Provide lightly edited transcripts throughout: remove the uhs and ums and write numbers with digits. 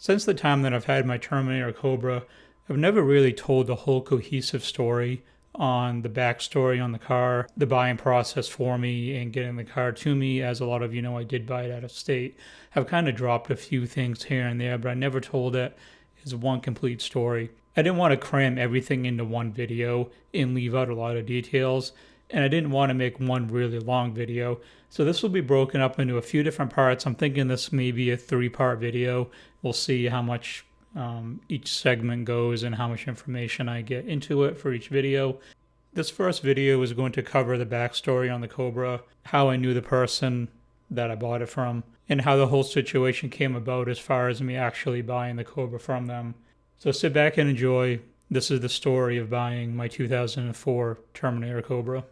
Since the time that I've had my Terminator Cobra, I've never really told the whole cohesive story on the backstory on the car, the buying process for me, and getting the car to me. As a lot of you know, I did buy it out of state. I've kind of dropped a few things here and there, but I never told it as one complete story. I didn't want to cram everything into one video and leave out a lot of details, and I didn't want to make one really long video. So this will be broken up into a few different parts. I'm thinking this may be a 3-part video. We'll see how much each segment goes and how much information I get into it for each video. This first video is going to cover the backstory on the Cobra, how I knew the person that I bought it from, and how the whole situation came about as far as me actually buying the Cobra from them. So sit back and enjoy. This is the story of buying my 2004 Terminator Cobra.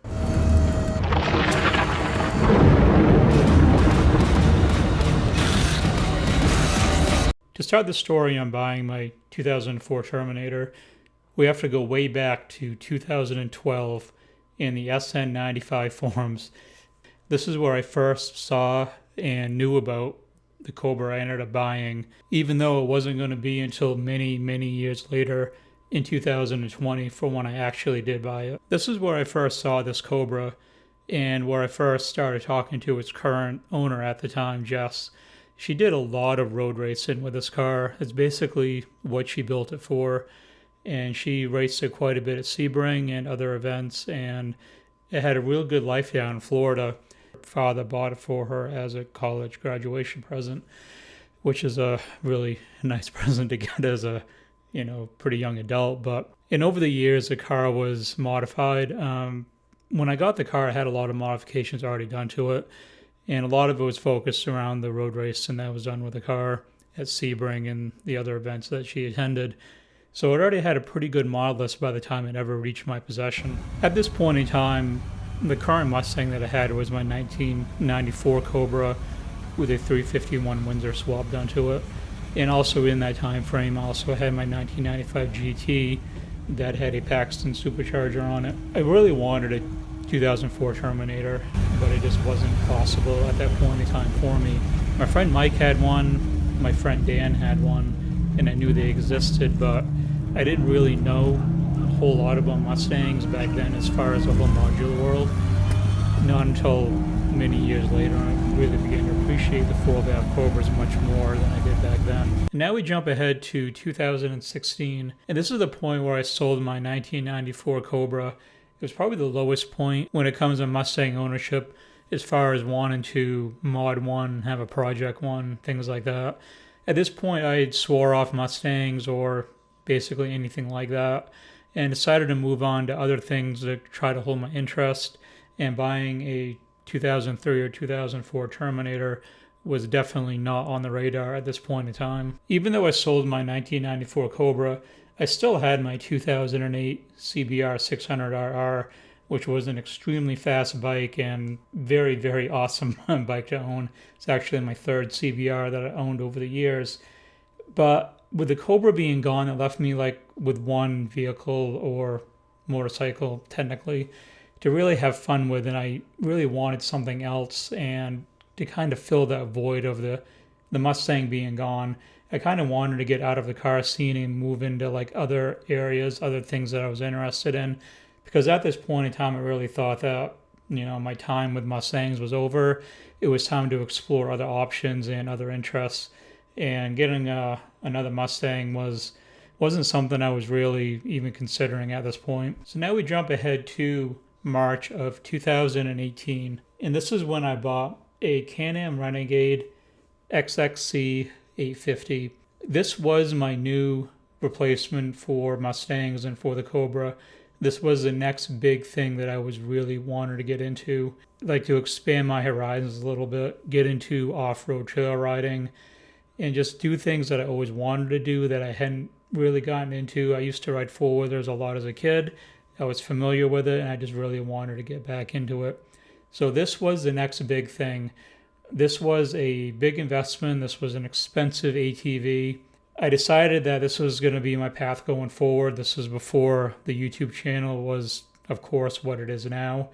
To start the story on buying my 2004 Terminator, we have to go way back to 2012 in the SN95 forums. This is where I first saw and knew about the Cobra I ended up buying, even though it wasn't going to be until many, many years later in 2020 for when I actually did buy it. This is where I first saw this Cobra and where I first started talking to its current owner at the time, Jess. She did a lot of road racing with this car. It's basically what she built it for. And she raced it quite a bit at Sebring and other events. And it had a real good life down in Florida. Her father bought it for her as a college graduation present, which is a really nice present to get as a, pretty young adult. And over the years, the car was modified. When I got the car, I had a lot of modifications already done to it. And a lot of it was focused around the road race, and that was done with the car at Sebring and the other events that she attended. So it already had a pretty good model list by the time it ever reached my possession. At this point in time, the current Mustang that I had was my 1994 Cobra with a 351 Windsor swap done to it. And also in that time frame, I also had my 1995 GT that had a Paxton supercharger on it. I really wanted a 2004 Terminator, but it just wasn't possible at that point in time for me. My friend Mike had one, my friend Dan had one, and I knew they existed, but I didn't really know a whole lot about Mustangs back then as far as the whole modular world. Not until many years later I really began to appreciate the 4-valve Cobras much more than I did back then. And now we jump ahead to 2016, and this is the point where I sold my 1994 Cobra. It was probably the lowest point when it comes to Mustang ownership as far as wanting to mod one, have a project one, things like that. At this point, I had swore off Mustangs or basically anything like that and decided to move on to other things to try to hold my interest, and buying a 2003 or 2004 Terminator was definitely not on the radar at this point in time. Even though I sold my 1994 Cobra, I still had my 2008 CBR 600RR, which was an extremely fast bike and very, very awesome bike to own. It's actually my third CBR that I owned over the years. But with the Cobra being gone, it left me with one vehicle or motorcycle, technically, to really have fun with, and I really wanted something else, and to kind of fill that void of the Mustang being gone. I kind of wanted to get out of the car scene and move into other areas, other things that I was interested in, because at this point in time, I really thought that, my time with Mustangs was over. It was time to explore other options and other interests, and getting another Mustang wasn't something I was really even considering at this point. So now we jump ahead to March of 2018, and this is when I bought a Can-Am Renegade XXC 850. This was my new replacement for Mustangs and for the Cobra. This was the next big thing that I was really wanting to get into, to expand my horizons a little bit, get into off-road trail riding, and just do things that I always wanted to do that I hadn't really gotten into. I used to ride four-wheelers a lot as a kid. I was familiar with it, and I just really wanted to get back into it. So this was the next big thing. This was a big investment. This was an expensive ATV. I decided that this was going to be my path going forward. This was before the YouTube channel was, of course, what it is now.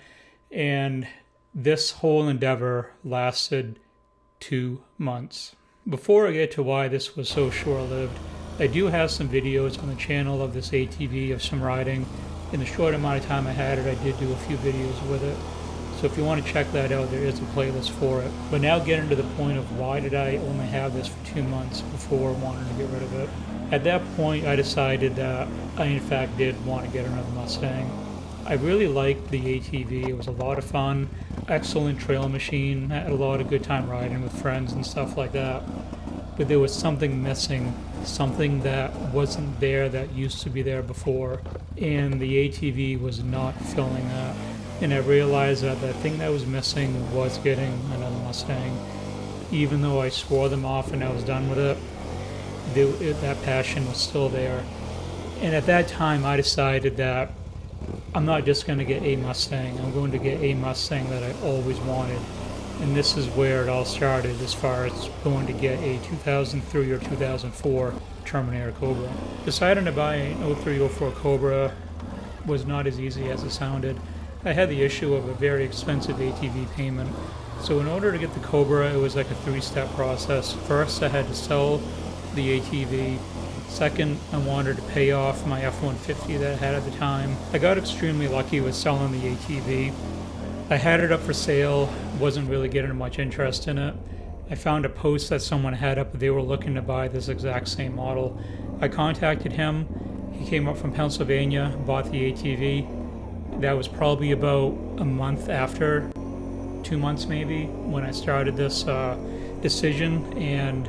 And this whole endeavor lasted 2 months. Before I get to why this was so short-lived, I do have some videos on the channel of this ATV of some riding. In the short amount of time I had it, I did do a few videos with it. So if you want to check that out, there is a playlist for it. But now getting to the point of why did I only have this for 2 months before wanting to get rid of it. At that point, I decided that I in fact did want to get another Mustang. I really liked the ATV. It was a lot of fun, excellent trail machine, had a lot of good time riding with friends and stuff like that. But there was something missing, something that wasn't there that used to be there before, and the ATV was not filling that. And I realized that the thing that was missing was getting another Mustang. Even though I swore them off and I was done with it, that passion was still there. And at that time I decided that I'm not just going to get a Mustang, I'm going to get a Mustang that I always wanted. And this is where it all started as far as going to get a 2003 or 2004 Terminator Cobra. Deciding to buy an 0304 Cobra was not as easy as it sounded. I had the issue of a very expensive ATV payment. So in order to get the Cobra, it was like a 3-step process. First, I had to sell the ATV. Second, I wanted to pay off my F-150 that I had at the time. I got extremely lucky with selling the ATV. I had it up for sale, wasn't really getting much interest in it. I found a post that someone had up, they were looking to buy this exact same model. I contacted him, he came up from Pennsylvania, bought the ATV. That was probably about a month after, 2 months maybe, when I started this decision, and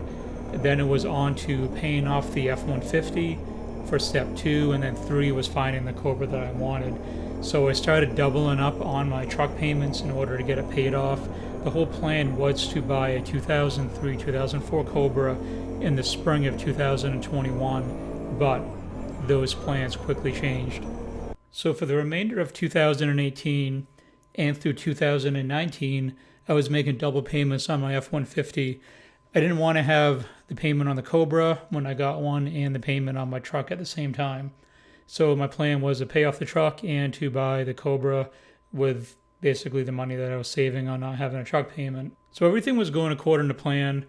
then it was on to paying off the F-150 for step 2, and then 3 was finding the Cobra that I wanted. So I started doubling up on my truck payments in order to get it paid off. The whole plan was to buy a 2003-2004 Cobra in the spring of 2021, but those plans quickly changed. So for the remainder of 2018 and through 2019, I was making double payments on my F-150. I didn't want to have the payment on the Cobra when I got one and the payment on my truck at the same time. So my plan was to pay off the truck and to buy the Cobra with basically the money that I was saving on not having a truck payment. So everything was going according to plan,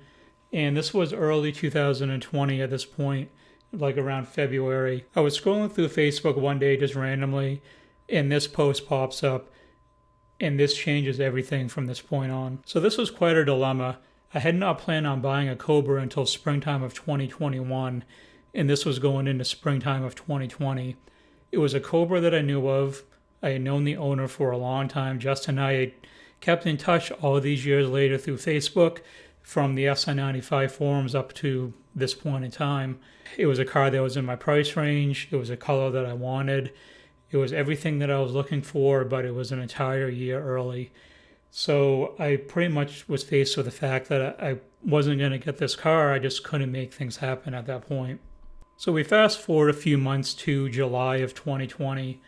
and this was early 2020 at this point, like around February. I was scrolling through Facebook one day just randomly, and this post pops up, and this changes everything from this point on. So this was quite a dilemma. I had not planned on buying a Cobra until springtime of 2021, and this was going into springtime of 2020. It was a Cobra that I knew of. I had known the owner for a long time. Justin and I had kept in touch all these years later through Facebook, from the SI95 forums up to this point in time. It was a car that was in my price range. It was a color that I wanted. It was everything that I was looking for, but it was an entire year early. So I pretty much was faced with the fact that I wasn't going to get this car. I just couldn't make things happen at that point. So we fast forward a few months to July of 2020,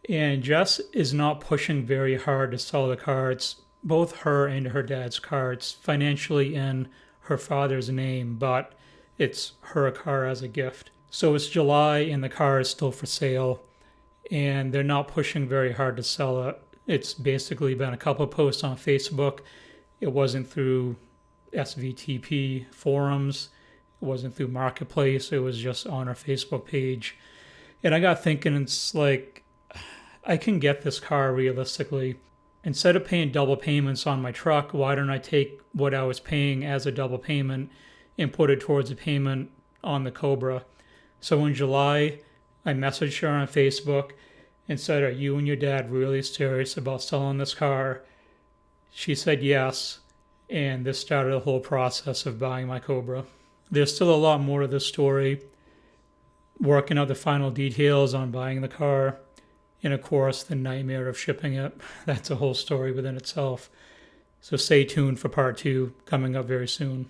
and Jess is not pushing very hard to sell the car. It's both her and her dad's car. It's financially in her father's name, but it's her car as a gift. So it's July and the car is still for sale, and they're not pushing very hard to sell it. It's basically been a couple of posts on Facebook. It wasn't through SVTP forums. It wasn't through Marketplace. It was just on our Facebook page. And I got thinking, it's like, I can get this car realistically. Instead of paying double payments on my truck, why don't I take what I was paying as a double payment and put it towards a payment on the Cobra? So in July, I messaged her on Facebook and said, "Are you and your dad really serious about selling this car?" She said yes, and this started the whole process of buying my Cobra. There's still a lot more to this story, working out the final details on buying the car, and of course the nightmare of shipping it. That's a whole story within itself. So stay tuned for part 2, coming up very soon.